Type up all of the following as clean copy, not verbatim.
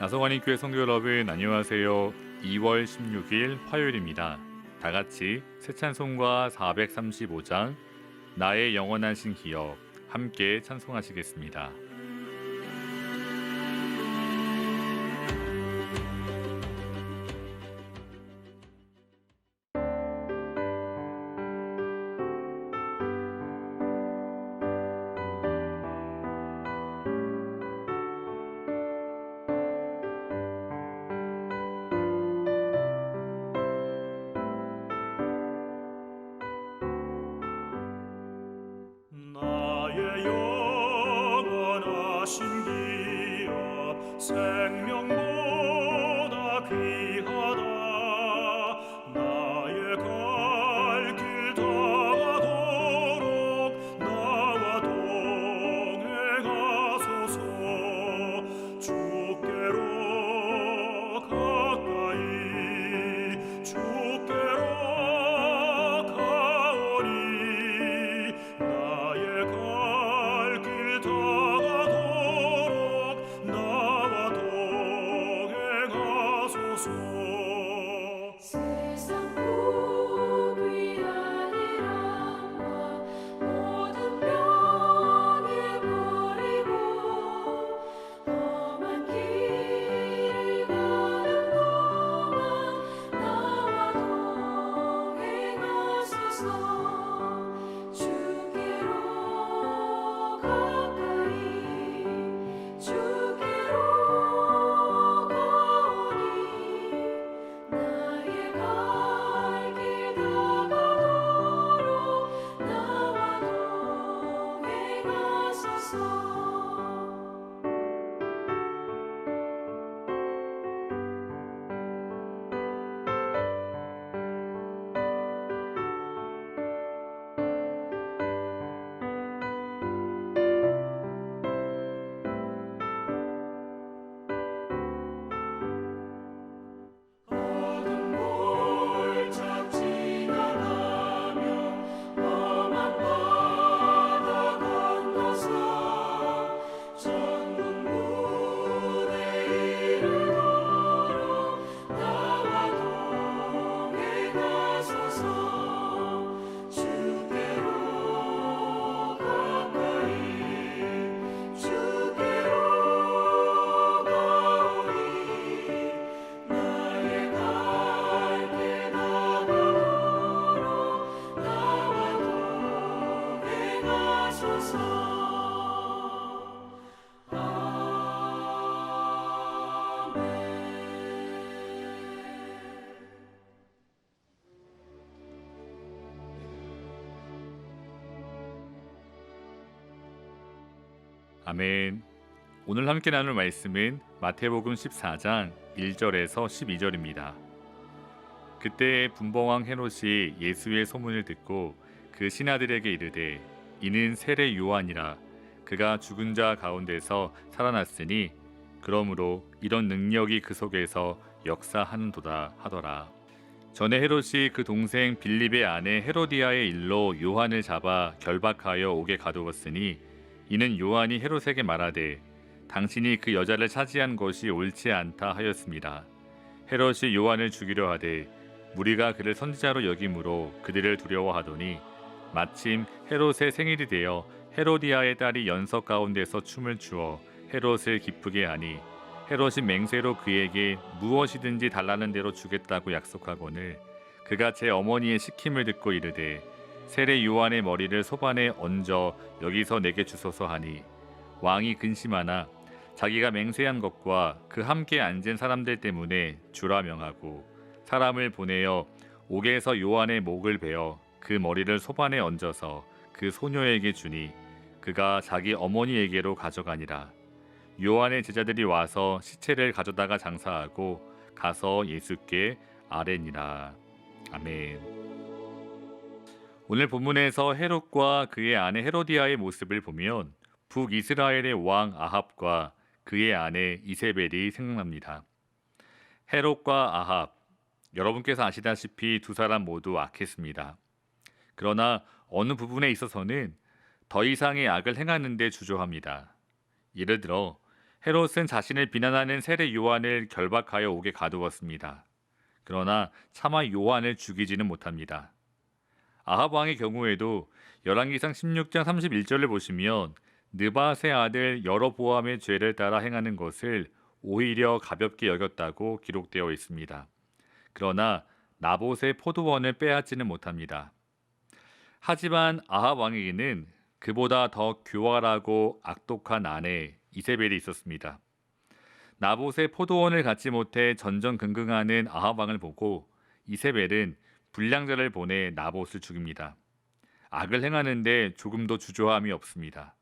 다소가님 교회 성도 여러분 안녕하세요. 2월 16일 화요일입니다. 다 같이 새 찬송가 435장 나의 영원하신 기억 함께 찬송하시겠습니다. 나의 영원하신 기업 생명보다 귀하다. 나의 갈 길 다가도록 나와 동행하소서. 주께로 가까이 주께로 가오니 나의 갈 길 다가도록 나와 동행하소서. 세상 복이 아니란과 모든 병에 버리고 험한 길을 가는 동안 나와 동행하소서. 주께로 가까이 주께로 가오니 나의 갈 길 다가도록 나와 동행하소서. 어둠 골짝 지나가며 험한 바다 건너서 천국 문에 이르도록 나와 동행하소서. 주께로 가까이 주께로 가오니 나의 갈 길 다가도록 나와 동행하소서. 아멘. 오늘 함께 나눌 말씀은 마태복음 14장 1절에서 12절입니다. 그때 분봉왕 헤롯이 예수의 소문을 듣고 그 신하들에게 이르되 이는 세례 요한이라 그가 죽은 자 가운데서 살아났으니 그러므로 이런 능력이 그 속에서 역사하는도다 하더라. 전에 헤롯이 그 동생 빌립의 아내 헤로디아의 일로 요한을 잡아 결박하여 옥에 가두었으니 이는 요한이 헤롯에게 말하되 당신이 그 여자를 차지한 것이 옳지 않다 하였습니다. 헤롯이 요한을 죽이려 하되 무리가 그를 선지자로 여김으로 그들을 두려워하더니 마침 헤롯의 생일이 되어 헤로디아의 딸이 연석 가운데서 춤을 추어 헤롯을 기쁘게 하니 헤롯이 맹세로 그에게 무엇이든지 달라는 대로 주겠다고 약속하거늘 그가 제 어머니의 시킴을 듣고 이르되 세례 요한의 머리를 소반에 얹어 여기서 내게 주소서 하니 왕이 근심하나 자기가 맹세한 것과 그 함께 앉은 사람들 때문에 주라 명하고 사람을 보내어 옥에서 요한의 목을 베어 그 머리를 소반에 얹어서 그 소녀에게 주니 그가 자기 어머니에게로 가져가니라. 요한의 제자들이 와서 시체를 가져다가 장사하고 가서 예수께 아뢰니라. 아멘. 오늘 본문에서 헤롯과 그의 아내 헤로디아의 모습을 보면 북이스라엘의 왕 아합과 그의 아내 이세벨이 생각납니다. 헤롯과 아합, 여러분께서 아시다시피 두 사람 모두 악했습니다. 그러나 어느 부분에 있어서는 더 이상의 악을 행하는 데 주저합니다. 예를 들어 헤롯은 자신을 비난하는 세례 요한을 결박하여 옥에 가두었습니다. 그러나 차마 요한을 죽이지는 못합니다. 아합 왕의 경우에도 열왕기상 16장 31절을 보시면 느밧의 아들 여로보암의 죄를 따라 행하는 것을 오히려 가볍게 여겼다고 기록되어 있습니다. 그러나 나봇의 포도원을 빼앗지는 못합니다. 하지만 아합 왕에게는 그보다 더 교활하고 악독한 아내 이세벨이 있었습니다. 나봇의 포도원을 갖지 못해 전전긍긍하는 아합 왕을 보고 이세벨은 불량자를 보내 나봇을 죽입니다. 악을 행하는데 조금도 주저함이 없습니다.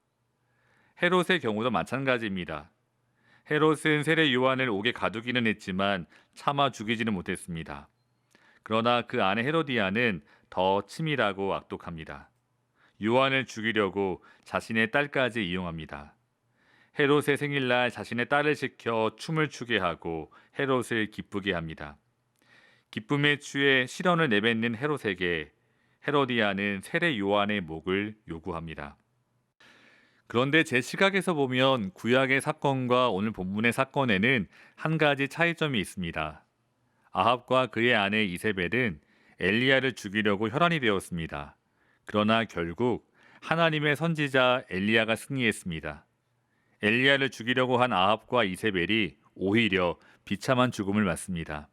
헤롯의 경우도 마찬가지입니다. 헤롯은 세례 요한을 옥에 가두기는 했지만 차마 죽이지는 못했습니다. 그러나 그 아내 헤로디아는 더 치밀하고 악독합니다. 요한을 죽이려고 자신의 딸까지 이용합니다. 헤롯의 생일날 자신의 딸을 시켜 춤을 추게 하고 헤롯을 기쁘게 합니다. 기쁨에 취해 시련을 내뱉는 헤롯에게 헤로디아는 세례 요한의 목을 요구합니다. 그런데 제 시각에서 보면 구약의 사건과 오늘 본문의 사건에는 한 가지 차이점이 있습니다. 아합과 그의 아내 이세벨은 엘리야를 죽이려고 혈안이 되었습니다. 그러나 결국 하나님의 선지자 엘리야가 승리했습니다. 엘리야를 죽이려고 한 아합과 이세벨이 오히려 비참한 죽음을 맞습니다.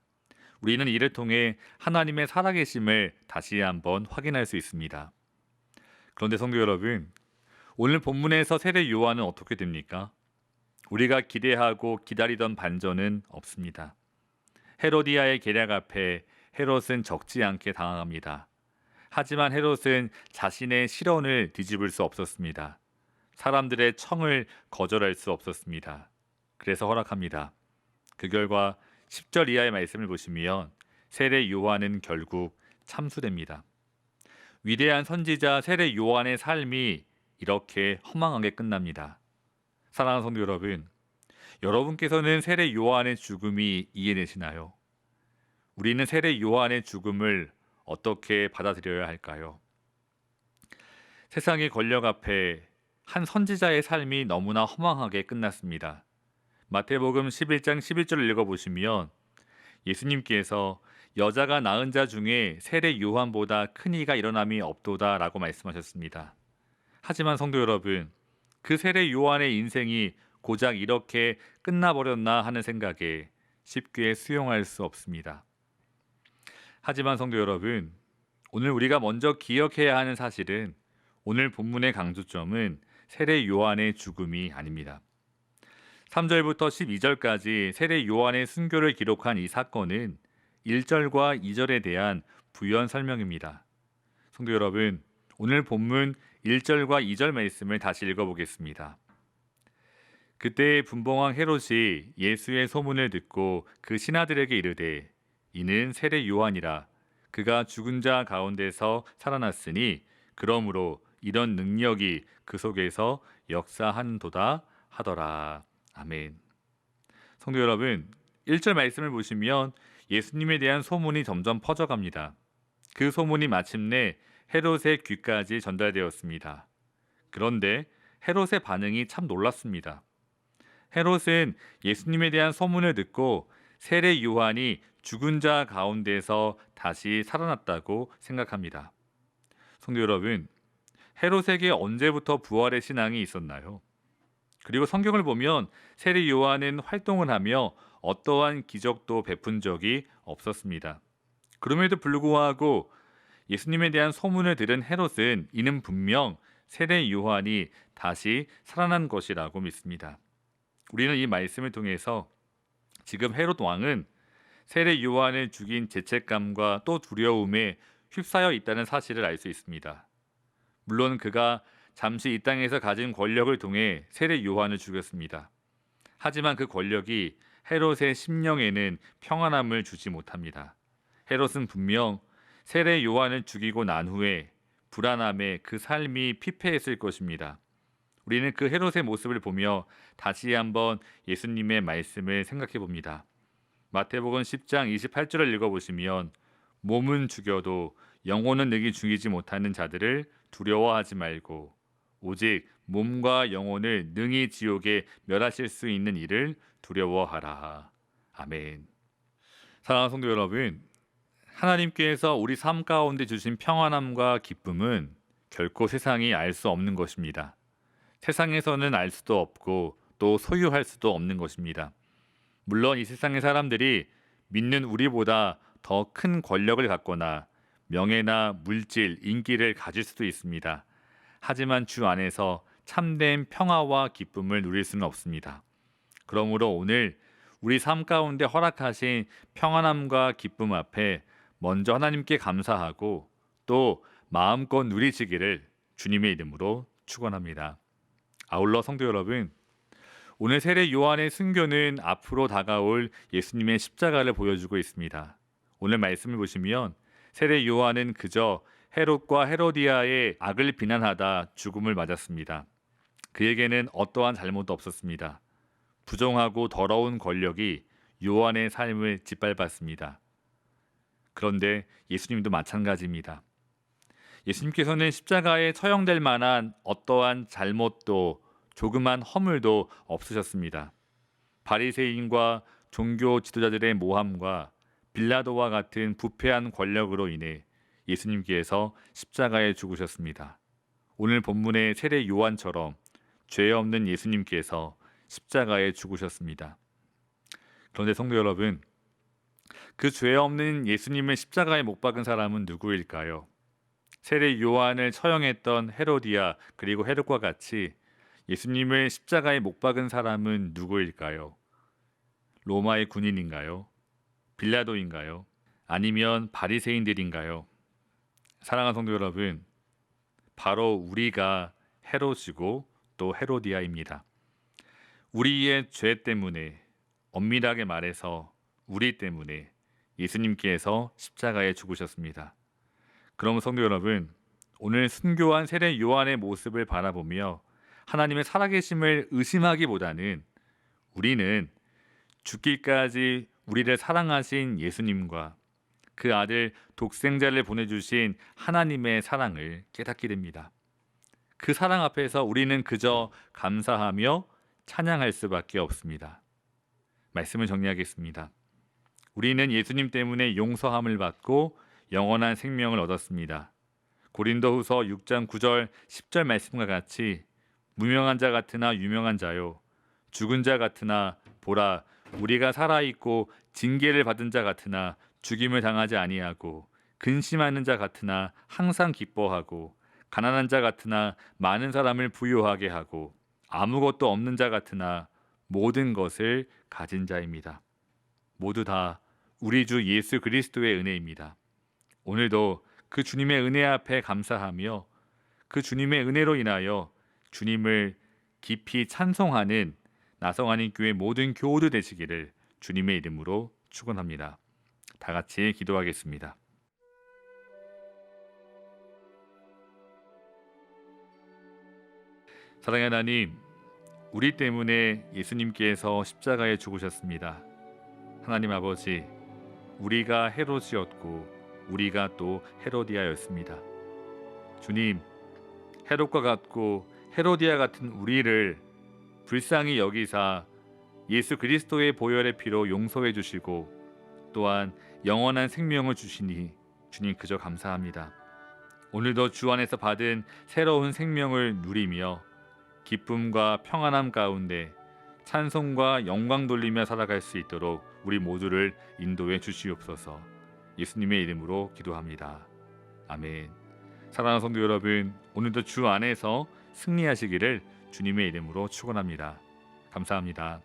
우리는 이를 통해 하나님의 살아계심을 다시 한번 확인할 수 있습니다. 그런데 성도 여러분, 오늘 본문에서 세례 요한은 어떻게 됩니까? 우리가 기대하고 기다리던 반전은 없습니다. 헤로디아의 계략 앞에 헤롯은 적지 않게 당황합니다. 하지만 헤롯은 자신의 실언을 뒤집을 수 없었습니다. 사람들의 청을 거절할 수 없었습니다. 그래서 허락합니다. 그 결과 10절 이하의 말씀을 보시면 세례 요한은 결국 참수됩니다. 위대한 선지자 세례 요한의 삶이 이렇게 허망하게 끝납니다. 사랑하는 성도 여러분, 여러분께서는 세례 요한의 죽음이 이해되시나요? 우리는 세례 요한의 죽음을 어떻게 받아들여야 할까요? 세상의 권력 앞에 한 선지자의 삶이 너무나 허망하게 끝났습니다. 마태복음 11장 11절을 읽어보시면 예수님께서 여자가 낳은 자 중에 세례 요한보다 큰 이가 일어남이 없도다 라고 말씀하셨습니다. 하지만 성도 여러분, 그 세례 요한의 인생이 고작 이렇게 끝나버렸나 하는 생각에 쉽게 수용할 수 없습니다. 하지만 성도 여러분, 오늘 우리가 먼저 기억해야 하는 사실은 오늘 본문의 강조점은 세례 요한의 죽음이 아닙니다. 3절부터 12절까지 세례 요한의 순교를 기록한 이 사건은 1절과 2절에 대한 부연 설명입니다. 성도 여러분, 오늘 본문 1절과 2절 말씀을 다시 읽어보겠습니다. 그때 분봉왕 헤롯이 예수의 소문을 듣고 그 신하들에게 이르되 이는 세례 요한이라 그가 죽은 자 가운데서 살아났으니 그러므로 이런 능력이 그 속에서 역사한도다 하더라. 아멘. 성도 여러분, 1절 말씀을 보시면 예수님에 대한 소문이 점점 퍼져갑니다. 그 소문이 마침내 헤롯의 귀까지 전달되었습니다. 그런데 헤롯의 반응이 참 놀랐습니다. 헤롯은 예수님에 대한 소문을 듣고 세례 요한이 죽은 자 가운데서 다시 살아났다고 생각합니다. 성도 여러분, 헤롯에게 언제부터 부활의 신앙이 있었나요? 그리고 성경을 보면 세례 요한은 활동을 하며 어떠한 기적도 베푼 적이 없었습니다. 그럼에도 불구하고 예수님에 대한 소문을 들은 헤롯은 이는 분명 세례 요한이 다시 살아난 것이라고 믿습니다. 우리는 이 말씀을 통해서 지금 헤롯 왕은 세례 요한을 죽인 죄책감과 또 두려움에 휩싸여 있다는 사실을 알 수 있습니다. 물론 그가 잠시 이 땅에서 가진 권력을 통해 세례 요한을 죽였습니다. 하지만 그 권력이 헤롯의 심령에는 평안함을 주지 못합니다. 헤롯은 분명 세례 요한을 죽이고 난 후에 불안함에 그 삶이 피폐했을 것입니다. 우리는 그 헤롯의 모습을 보며 다시 한번 예수님의 말씀을 생각해 봅니다. 마태복음 10장 28절을 읽어보시면 몸은 죽여도 영혼은 능히 죽이지 못하는 자들을 두려워하지 말고 오직 몸과 영혼을 능히 지옥에 멸하실 수 있는 일을 두려워하라. 아멘. 사랑하는 성도 여러분, 하나님께서 우리 삶 가운데 주신 평안함과 기쁨은 결코 세상이 알 수 없는 것입니다. 세상에서는 알 수도 없고 또 소유할 수도 없는 것입니다. 물론 이 세상의 사람들이 믿는 우리보다 더 큰 권력을 갖거나 명예나 물질, 인기를 가질 수도 있습니다. 하지만 주 안에서 참된 평화와 기쁨을 누릴 수는 없습니다. 그러므로 오늘 우리 삶 가운데 허락하신 평안함과 기쁨 앞에 먼저 하나님께 감사하고 또 마음껏 누리시기를 주님의 이름으로 축원합니다. 아울러 성도 여러분, 오늘 세례 요한의 순교는 앞으로 다가올 예수님의 십자가를 보여주고 있습니다. 오늘 말씀을 보시면 세례 요한은 그저 헤롯과 헤로디아의 악을 비난하다 죽음을 맞았습니다. 그에게는 어떠한 잘못도 없었습니다. 부정하고 더러운 권력이 요한의 삶을 짓밟았습니다. 그런데 예수님도 마찬가지입니다. 예수님께서는 십자가에 처형될 만한 어떠한 잘못도 조그만 허물도 없으셨습니다. 바리새인과 종교 지도자들의 모함과 빌라도와 같은 부패한 권력으로 인해 예수님께서 십자가에 죽으셨습니다. 오늘 본문의 세례 요한처럼 죄 없는 예수님께서 십자가에 죽으셨습니다. 그런데 성도 여러분, 그 죄 없는 예수님을 십자가에 못 박은 사람은 누구일까요? 세례 요한을 처형했던 헤로디아 그리고 헤롯과 같이 예수님을 십자가에 못 박은 사람은 누구일까요? 로마의 군인인가요? 빌라도인가요? 아니면 바리새인들인가요? 사랑하는 성도 여러분, 바로 우리가 헤롯이고 또 헤로디아입니다. 우리의 죄 때문에, 엄밀하게 말해서 우리 때문에 예수님께서 십자가에 죽으셨습니다. 그럼 성도 여러분, 오늘 순교한 세례 요한의 모습을 바라보며 하나님의 살아계심을 의심하기보다는 우리는 죽기까지 우리를 사랑하신 예수님과 그 아들 독생자를 보내주신 하나님의 사랑을 깨닫게 됩니다. 그 사랑 앞에서 우리는 그저 감사하며 찬양할 수밖에 없습니다. 말씀을 정리하겠습니다. 우리는 예수님 때문에 용서함을 받고 영원한 생명을 얻었습니다. 고린도후서 6장 9절 10절 말씀과 같이 무명한 자 같으나 유명한 자요, 죽은 자 같으나 보라 우리가 살아있고 징계를 받은 자 같으나 죽임을 당하지 아니하고 근심하는 자 같으나 항상 기뻐하고 가난한 자 같으나 많은 사람을 부유하게 하고 아무것도 없는 자 같으나 모든 것을 가진 자입니다. 모두 다 우리 주 예수 그리스도의 은혜입니다. 오늘도 그 주님의 은혜 앞에 감사하며 그 주님의 은혜로 인하여 주님을 깊이 찬송하는 나성안인 교회 모든 교우들 되시기를 주님의 이름으로 축원합니다. 다 같이 기도하겠습니다. 사랑의 하나님, 우리 때문에 예수님께서 십자가에 죽으셨습니다. 하나님 아버지, 우리가 헤롯이었고 우리가 또 헤로디아였습니다. 주님, 헤롯과 같고 헤로디아 같은 우리를 불쌍히 여기사 예수 그리스도의 보혈의 피로 용서해 주시고 또한 영원한 생명을 주시니 주님 그저 감사합니다. 오늘도 주 안에서 받은 새로운 생명을 누리며 기쁨과 평안함 가운데 찬송과 영광 돌리며 살아갈 수 있도록 우리 모두를 인도해 주시옵소서. 예수님의 이름으로 기도합니다. 아멘. 사랑하는 성도 여러분, 오늘도 주 안에서 승리하시기를 주님의 이름으로 축원합니다. 감사합니다.